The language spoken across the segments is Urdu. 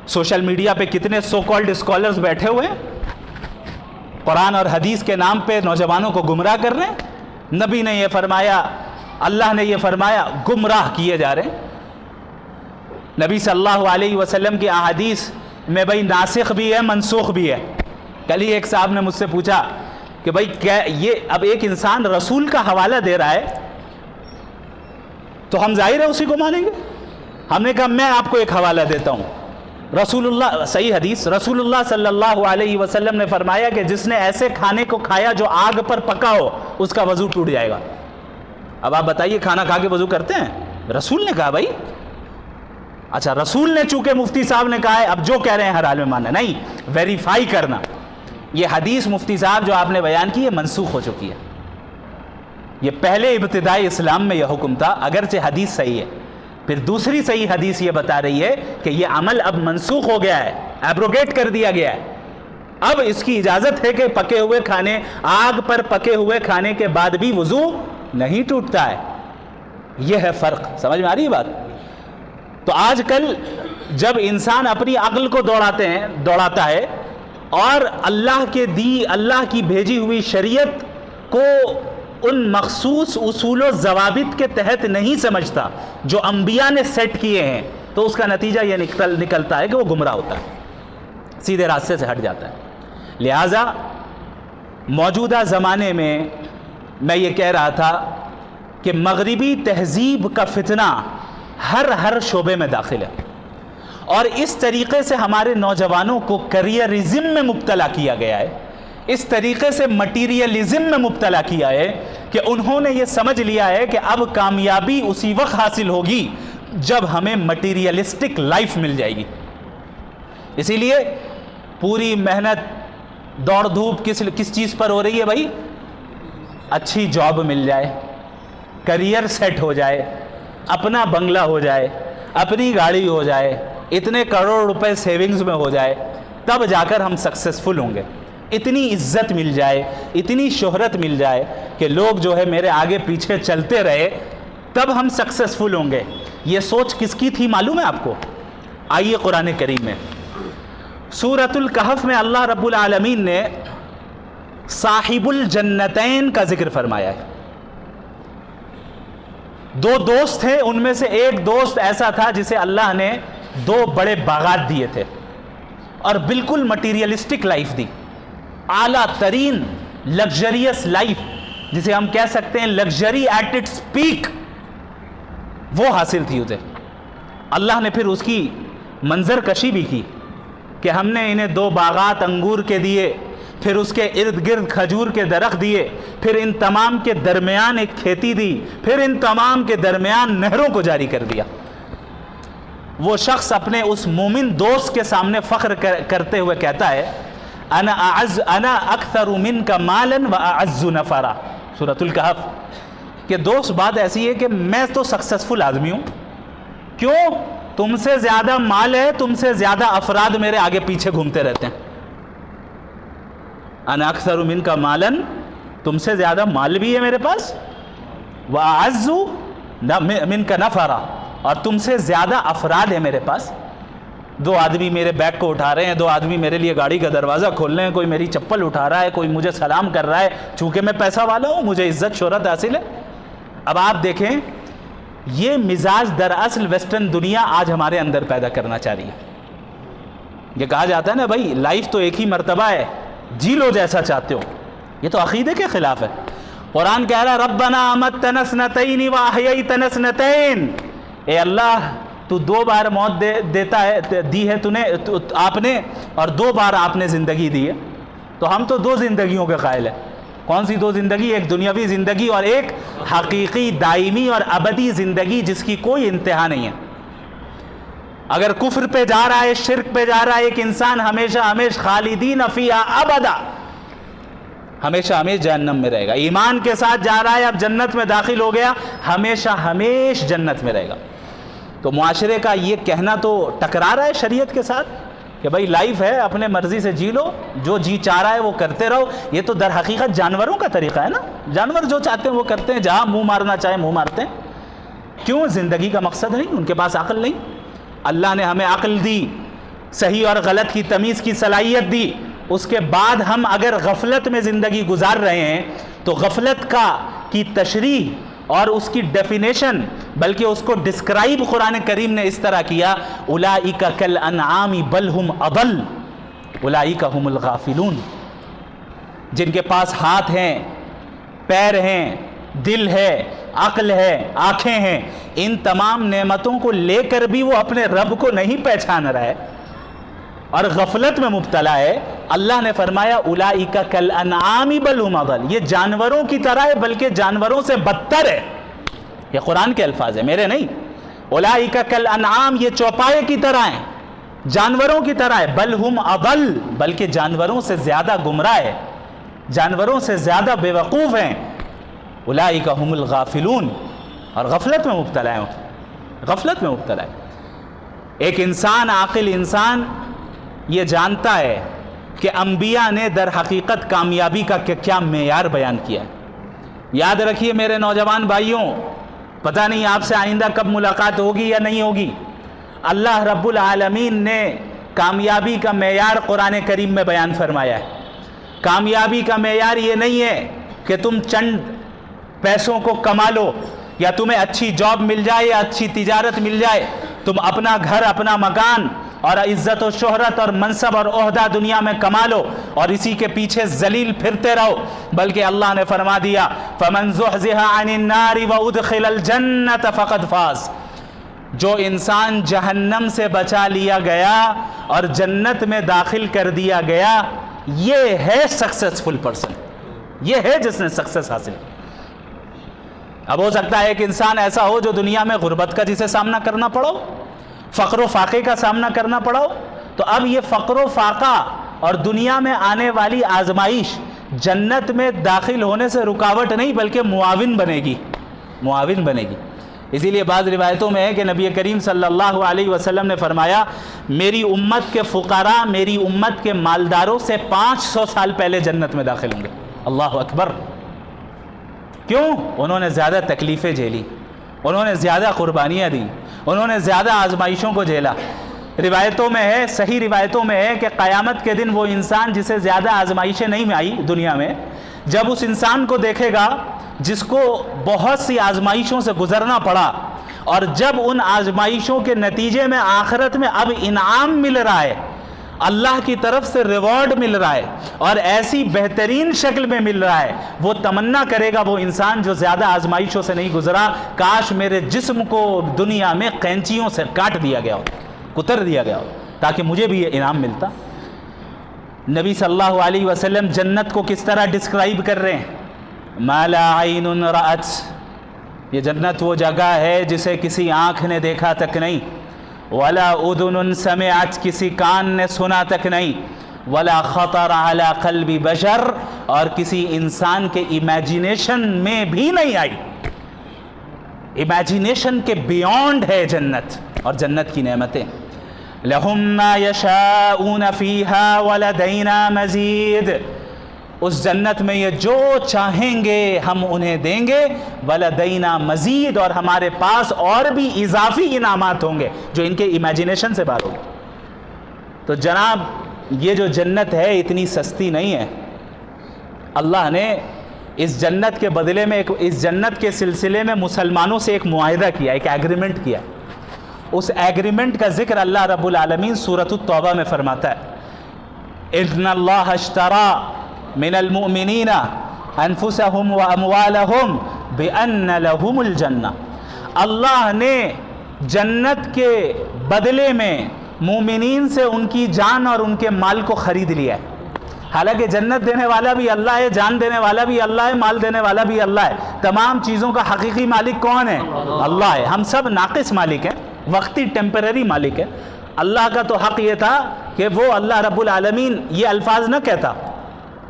سوشل میڈیا پہ کتنے سو کالڈ اسکالرز بیٹھے ہوئے ہیں، قرآن اور حدیث کے نام پہ نوجوانوں کو گمراہ کر رہے ہیں۔ نبی نے یہ فرمایا، اللہ نے یہ فرمایا، گمراہ کیے جا رہے ہیں۔ نبی صلی اللہ علیہ وسلم کی احادیث میں بھائی ناسخ بھی ہے، منسوخ بھی ہے۔ کل ہی ایک صاحب نے مجھ سے پوچھا کہ بھائی کیا یہ اب ایک انسان رسول کا حوالہ دے رہا ہے تو ہم ظاہر ہے اسی کو مانیں گے؟ ہم نے کہا میں آپ کو ایک حوالہ دیتا ہوں، رسول اللہ، صحیح حدیث، رسول اللہ صلی اللہ علیہ وسلم نے فرمایا کہ جس نے ایسے کھانے کو کھایا جو آگ پر پکا ہو اس کا وضو ٹوٹ جائے گا۔ اب آپ بتائیے کھانا کھا کے وضو کرتے ہیں؟ رسول نے کہا بھائی، اچھا رسول نے چونکہ مفتی صاحب نے کہا ہے اب جو کہہ رہے ہیں ہر حال میں ماننا، نہیں، ویریفائی کرنا۔ یہ حدیث مفتی صاحب جو آپ نے بیان کی ہے منسوخ ہو چکی ہے۔ یہ پہلے ابتدائی اسلام میں یہ حکم تھا، اگرچہ حدیث صحیح ہے، پھر دوسری صحیح حدیث یہ بتا رہی ہے کہ یہ عمل اب منسوخ ہو گیا ہے، ایبروگیٹ کر دیا گیا ہے۔ اب اس کی اجازت ہے کہ پکے ہوئے کھانے، آگ پر پکے ہوئے کھانے کے بعد بھی وضو نہیں ٹوٹتا ہے۔ یہ ہے فرق، سمجھ میں آ رہی ہے بات؟ تو آج کل جب انسان اپنی عقل کو دوڑاتا ہے اور اللہ کی بھیجی ہوئی شریعت کو ان مخصوص اصول و ضوابط کے تحت نہیں سمجھتا جو انبیاء نے سیٹ کیے ہیں، تو اس کا نتیجہ یہ نکلتا ہے کہ وہ گمراہ ہوتا ہے، سیدھے راستے سے ہٹ جاتا ہے۔ لہٰذا موجودہ زمانے میں یہ کہہ رہا تھا کہ مغربی تہذیب کا فتنہ ہر شعبے میں داخل ہے، اور اس طریقے سے ہمارے نوجوانوں کو کریئرزم میں مبتلا کیا گیا ہے، اس طریقے سے مٹیریلزم میں مبتلا کیا ہے کہ انہوں نے یہ سمجھ لیا ہے کہ اب کامیابی اسی وقت حاصل ہوگی جب ہمیں مٹیریلسٹک لائف مل جائے گی۔ اسی لیے پوری محنت دوڑ دھوپ کس چیز پر ہو رہی ہے بھائی؟ اچھی جاب مل جائے، کریئر سیٹ ہو جائے، اپنا بنگلہ ہو جائے، اپنی گاڑی ہو جائے، اتنے کروڑ روپے سیونگز میں ہو جائے، تب جا کر ہم سکسیسفل ہوں گے۔ اتنی عزت مل جائے، اتنی شہرت مل جائے کہ لوگ جو ہے میرے آگے پیچھے چلتے رہے، تب ہم سکسیسفل ہوں گے۔ یہ سوچ کس کی تھی معلوم ہے آپ کو؟ آئیے قرآن کریم میں سورۃ الکہف میں اللہ رب العالمین نے صاحب الجنتین کا ذکر فرمایا ہے۔ دو دوست تھے، ان میں سے ایک دوست ایسا تھا جسے اللہ نے 2 بڑے باغات دیے تھے اور بالکل مٹیریلسٹک لائف دی، اعلیٰ ترین لگژریس لائف جسے ہم کہہ سکتے ہیں لگژری ایٹ اٹس پیک، وہ حاصل تھی اسے۔ اللہ نے پھر اس کی منظر کشی بھی کی کہ ہم نے انہیں 2 باغات انگور کے دیے، پھر اس کے ارد گرد کھجور کے درخت دیے، پھر ان تمام کے درمیان ایک کھیتی دی، پھر ان تمام کے درمیان نہروں کو جاری کر دیا۔ وہ شخص اپنے اس مومن دوست کے سامنے فخر کرتے ہوئے کہتا ہے انا اکثر منک مالا واعز نفرا، سورۃ الکہف کہ دوست بات ایسی ہے کہ میں تو سکسیسفل آدمی ہوں، کیوں؟ تم سے زیادہ مال ہے، تم سے زیادہ افراد میرے آگے پیچھے گھومتے رہتے ہیں۔ انا اکثر منک مالا، تم سے زیادہ مال بھی ہے میرے پاس، واعز منک نفرا، اور تم سے زیادہ افراد ہے میرے پاس۔ 2 آدمی میرے بیگ کو اٹھا رہے ہیں، 2 آدمی میرے لیے گاڑی کا دروازہ کھول رہے ہیں، کوئی میری چپل اٹھا رہا ہے، کوئی مجھے سلام کر رہا ہے، چونکہ میں پیسہ والا ہوں، مجھے عزت شہرت حاصل ہے۔ اب آپ دیکھیں یہ مزاج دراصل ویسٹرن دنیا آج ہمارے اندر پیدا کرنا چاہ رہی ہے۔ یہ کہا جاتا ہے نا بھائی لائف تو ایک ہی مرتبہ ہے، جی لو جیسا چاہتے ہو، یہ تو عقیدے کے خلاف ہے۔ قرآن کہہ رہا ہے ربنا امتنا اثنتین واحییتنا اثنتین، اے اللہ تو 2 بار موت دی ہے آپ نے، اور 2 بار آپ نے زندگی دی ہے، تو ہم تو 2 زندگیوں کے قائل ہیں۔ کون سی 2 زندگی؟ ایک دنیاوی زندگی اور ایک حقیقی دائمی اور ابدی زندگی جس کی کوئی انتہا نہیں ہے۔ اگر کفر پہ جا رہا ہے، شرک پہ جا رہا ہے ایک انسان، ہمیشہ ہمیش خالدین فیہا ابدا، ہمیشہ ہمیش جہنم میں رہے گا۔ ایمان کے ساتھ جا رہا ہے، اب جنت میں داخل ہو گیا، ہمیشہ ہمیش جنت میں رہے گا۔ تو معاشرے کا یہ کہنا تو ٹکرا رہا ہے شریعت کے ساتھ کہ بھائی لائف ہے، اپنے مرضی سے جی لو، جو جی چاہ رہا ہے وہ کرتے رہو۔ یہ تو در حقیقت جانوروں کا طریقہ ہے نا، جانور جو چاہتے ہیں وہ کرتے ہیں، جہاں منہ مارنا چاہے منہ مارتے ہیں۔ کیوں؟ زندگی کا مقصد نہیں، ان کے پاس عقل نہیں۔ اللہ نے ہمیں عقل دی، صحیح اور غلط کی تمیز کی صلاحیت دی، اس کے بعد ہم اگر غفلت میں زندگی گزار رہے ہیں تو غفلت کی تشریح اور اس کی ڈیفینیشن، بلکہ اس کو ڈسکرائب قرآن کریم نے اس طرح کیا، اولئک کالانعام بل ہم اضل اولئک هم الغافلون، جن کے پاس ہاتھ ہیں، پیر ہیں، دل ہے، عقل ہے، آنکھیں ہیں، ان تمام نعمتوں کو لے کر بھی وہ اپنے رب کو نہیں پہچان رہا ہے اور غفلت میں مبتلا ہے، اللہ نے فرمایا اولئک کالانعام بل ہم اضل، یہ جانوروں کی طرح ہے بلکہ جانوروں سے بدتر ہے۔ یہ قرآن کے الفاظ ہیں، میرے نہیں۔ اولئک کالانعام، یہ چوپائے کی طرح ہیں، جانوروں کی طرح ہے، بل ہم اضل، بلکہ جانوروں سے زیادہ گمراہ ہے، جانوروں سے زیادہ بے وقوف ہیں، اولئک هم الغافلون، اور غفلت میں مبتلا ہے، غفلت میں مبتلا ہے۔ ایک انسان، عاقل انسان یہ جانتا ہے کہ انبیاء نے در حقیقت کامیابی کا کیا معیار بیان کیا ہے۔ یاد رکھیے میرے نوجوان بھائیوں، پتہ نہیں آپ سے آئندہ کب ملاقات ہوگی یا نہیں ہوگی، اللہ رب العالمین نے کامیابی کا معیار قرآن کریم میں بیان فرمایا ہے۔ کامیابی کا معیار یہ نہیں ہے کہ تم چند پیسوں کو کما لو، یا تمہیں اچھی جاب مل جائے یا اچھی تجارت مل جائے، تم اپنا گھر، اپنا مکان اور عزت و شہرت اور منصب اور عہدہ دنیا میں کما لو اور اسی کے پیچھے ذلیل پھرتے رہو، بلکہ اللہ نے فرما دیا فَمَنْ زُحْزِحَ عَنِ النَّارِ وَأُدْخِلَ الْجَنَّةَ فَقَدْ فَازَ، جو انسان جہنم سے بچا لیا گیا اور جنت میں داخل کر دیا گیا، یہ ہے سکسیسفل پرسن، یہ ہے جس نے سکسیس حاصل کی۔ اب ہو سکتا ہے کہ انسان ایسا ہو جو دنیا میں غربت کا جسے سامنا کرنا پڑو، فقر و فاقے کا سامنا کرنا پڑو، تو اب یہ فقر و فاقہ اور دنیا میں آنے والی آزمائش جنت میں داخل ہونے سے رکاوٹ نہیں بلکہ معاون بنے گی، معاون بنے گی۔ اسی لیے بعض روایتوں میں ہے کہ نبی کریم صلی اللہ علیہ وسلم نے فرمایا میری امت کے فقراء میری امت کے مالداروں سے 500 سال پہلے جنت میں داخل ہوں گے۔ اللہ اکبر! کیوں؟ انہوں نے زیادہ تکلیفیں جھیلی، انہوں نے زیادہ قربانیاں دیں، انہوں نے زیادہ آزمائشوں کو جھیلا۔ روایتوں میں ہے، صحیح روایتوں میں ہے کہ قیامت کے دن وہ انسان جسے زیادہ آزمائشیں نہیں آئی دنیا میں، جب اس انسان کو دیکھے گا جس کو بہت سی آزمائشوں سے گزرنا پڑا، اور جب ان آزمائشوں کے نتیجے میں آخرت میں اب انعام مل رہا ہے، اللہ کی طرف سے ریوارڈ مل رہا ہے اور ایسی بہترین شکل میں مل رہا ہے، وہ تمنا کرے گا وہ انسان جو زیادہ آزمائشوں سے نہیں گزرا، کاش میرے جسم کو دنیا میں قینچیوں سے کاٹ دیا گیا ہو، کتر دیا گیا ہو، تاکہ مجھے بھی یہ انعام ملتا۔ نبی صلی اللہ علیہ وسلم جنت کو کس طرح ڈسکرائب کر رہے ہیں؟ ما لا عین رأت، یہ جنت وہ جگہ ہے جسے کسی آنکھ نے دیکھا تک نہیں، ولا اذن سمعت، کسی کان نے سنا تک نہیں، ولا خطر علی قلب بشر، اور کسی انسان کے امیجینیشن میں بھی نہیں آئی، امیجینیشن کے بیونڈ ہے جنت اور جنت کی نعمتیں۔ لہم ما یشاؤون فیہا ولدینا مزید، اس جنت میں یہ جو چاہیں گے ہم انہیں دیں گے، ولدینا مزید، اور ہمارے پاس اور بھی اضافی انعامات ہوں گے جو ان کے امیجینیشن سے باہر ہوں گے۔ تو جناب یہ جو جنت ہے اتنی سستی نہیں ہے۔ اللہ نے اس جنت کے بدلے میں اس جنت کے سلسلے میں مسلمانوں سے ایک معاہدہ کیا، ایک ایگریمنٹ کیا۔ اس ایگریمنٹ کا ذکر اللہ رب العالمین سورۃ التوبہ میں فرماتا ہے، اِنَّ اللَّهَ اشْتَرَىٰ من المؤمنین انفسهم واموالهم بان لهم الجنہ، اللہ نے جنت کے بدلے میں مومنین سے ان کی جان اور ان کے مال کو خرید لیا ہے۔ حالانکہ جنت دینے والا بھی اللہ ہے، جان دینے والا بھی اللہ ہے، مال دینے والا بھی اللہ ہے، تمام چیزوں کا حقیقی مالک کون ہے؟ اللہ ہے۔ ہم سب ناقص مالک ہیں، وقتی ٹیمپرری مالک ہے۔ اللہ کا تو حق یہ تھا کہ وہ اللہ رب العالمین یہ الفاظ نہ کہتا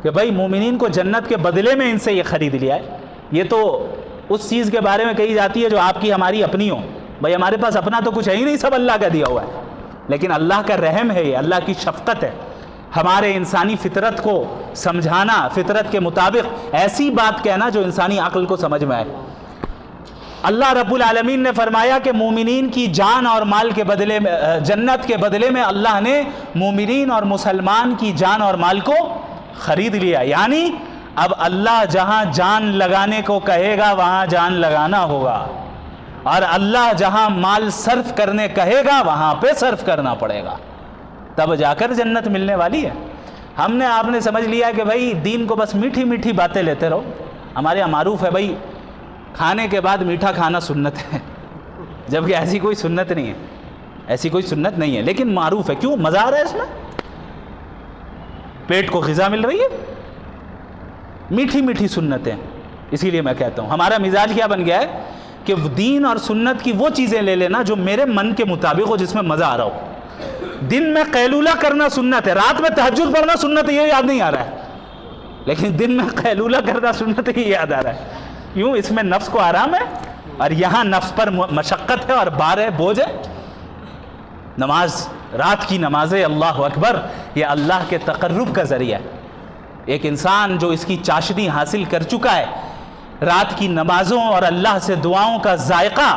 کہ بھائی مومنین کو جنت کے بدلے میں ان سے یہ خرید لیا ہے، یہ تو اس چیز کے بارے میں کہی جاتی ہے جو آپ کی ہماری اپنی ہو، بھائی ہمارے پاس اپنا تو کچھ ہے ہی نہیں، سب اللہ کا دیا ہوا ہے۔ لیکن اللہ کا رحم ہے، یہ اللہ کی شفقت ہے، ہمارے انسانی فطرت کو سمجھانا، فطرت کے مطابق ایسی بات کہنا جو انسانی عقل کو سمجھ میں آئے۔ اللہ رب العالمین نے فرمایا کہ مومنین کی جان اور مال کے بدلے میں، جنت کے بدلے میں اللہ نے مومنین اور مسلمان کی جان اور مال کو خرید لیا. یعنی اب اللہ جہاں جان لگانے کو کہے گا وہاں جان لگانا ہوگا، اور اللہ جہاں مال صرف کرنے کہے گا وہاں پہ صرف کرنا پڑے گا، تب جا کر جنت ملنے والی ہے. ہم نے آپ نے سمجھ لیا کہ بھائی دین کو بس میٹھی میٹھی باتیں لیتے رہو. ہمارے یہاں معروف ہے بھائی کھانے کے بعد میٹھا کھانا سنت ہے، جبکہ ایسی کوئی سنت نہیں ہے، ایسی کوئی سنت نہیں ہے، لیکن معروف ہے. کیوں؟ مزہ آ رہا ہے اس میں، پیٹ کو غذا مل رہی ہے، میٹھی میٹھی سنتیں. اسی لیے میں کہتا ہوں ہمارا مزاج کیا بن گیا ہے کہ دین اور سنت کی وہ چیزیں لے لینا جو میرے من کے مطابق ہو، جس میں مزہ آ رہا ہو. دن میں قیلولہ کرنا سنت ہے، رات میں تہجد پڑھنا سنت ہے، یہ یاد نہیں آ رہا ہے، لیکن دن میں قیلولہ کرنا سنت ہے، یہ یاد آ رہا ہے. کیوں؟ اس میں نفس کو آرام ہے، اور یہاں نفس پر مشقت ہے اور بار ہے، بوجھ ہے. نماز، رات کی نمازیں، اللہ اکبر، یہ اللہ کے تقرب کا ذریعہ ہے. ایک انسان جو اس کی چاشنی حاصل کر چکا ہے، رات کی نمازوں اور اللہ سے دعاؤں کا ذائقہ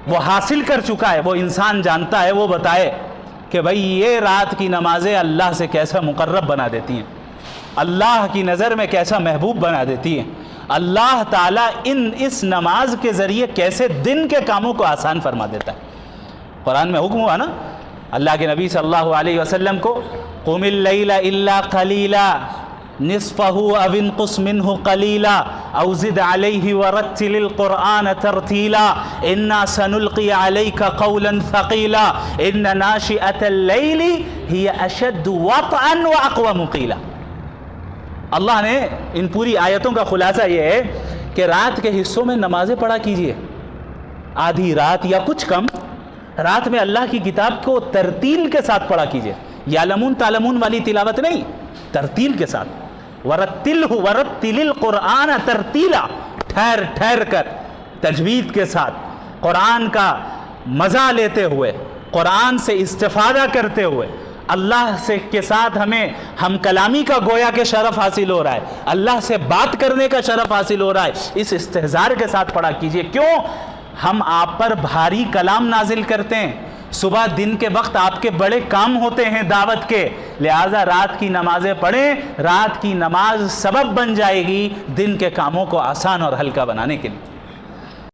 وہ حاصل کر چکا ہے، وہ انسان جانتا ہے، وہ بتائے کہ بھئی یہ رات کی نمازیں اللہ سے کیسا مقرب بنا دیتی ہیں، اللہ کی نظر میں کیسا محبوب بنا دیتی ہیں. اللہ تعالیٰ اس نماز کے ذریعے کیسے دن کے کاموں کو آسان فرما دیتا ہے. قرآن میں حکم ہوا نا اللہ کے نبی صلی اللہ علیہ وسلم کو، قم اللیل الا قلیلا نصفہ او انقص منہ قلیلا او زد علیہ ورتل القرآن ترتیلا انا سنلقی علیک قولا ثقیلا ان ناشئۃ اللیل ہی اشد وطئا واقوم قیلا. اللہ نے ان پوری آیتوں کا خلاصہ یہ ہے کہ رات کے حصوں میں نمازیں پڑھا کیجئے، آدھی رات یا کچھ کم رات میں اللہ کی کتاب کو ترتیل کے ساتھ پڑھا کیجئے. یعلمون تعلمون والی تلاوت نہیں، ترتیل کے ساتھ. ورتل القرآن ترتیلا، ٹھہر ٹھہر کر تجوید کے ساتھ قرآن کا مزہ لیتے ہوئے، قرآن سے استفادہ کرتے ہوئے. اللہ سے کے ساتھ ہمیں ہم کلامی کا گویا کے شرف حاصل ہو رہا ہے، اللہ سے بات کرنے کا شرف حاصل ہو رہا ہے. اس استحضار کے ساتھ پڑھا کیجئے. کیوں؟ ہم آپ پر بھاری کلام نازل کرتے ہیں، صبح دن کے وقت آپ کے بڑے کام ہوتے ہیں دعوت کے، لہٰذا رات کی نمازیں پڑھیں. رات کی نماز سبب بن جائے گی دن کے کاموں کو آسان اور ہلکا بنانے کے لیے.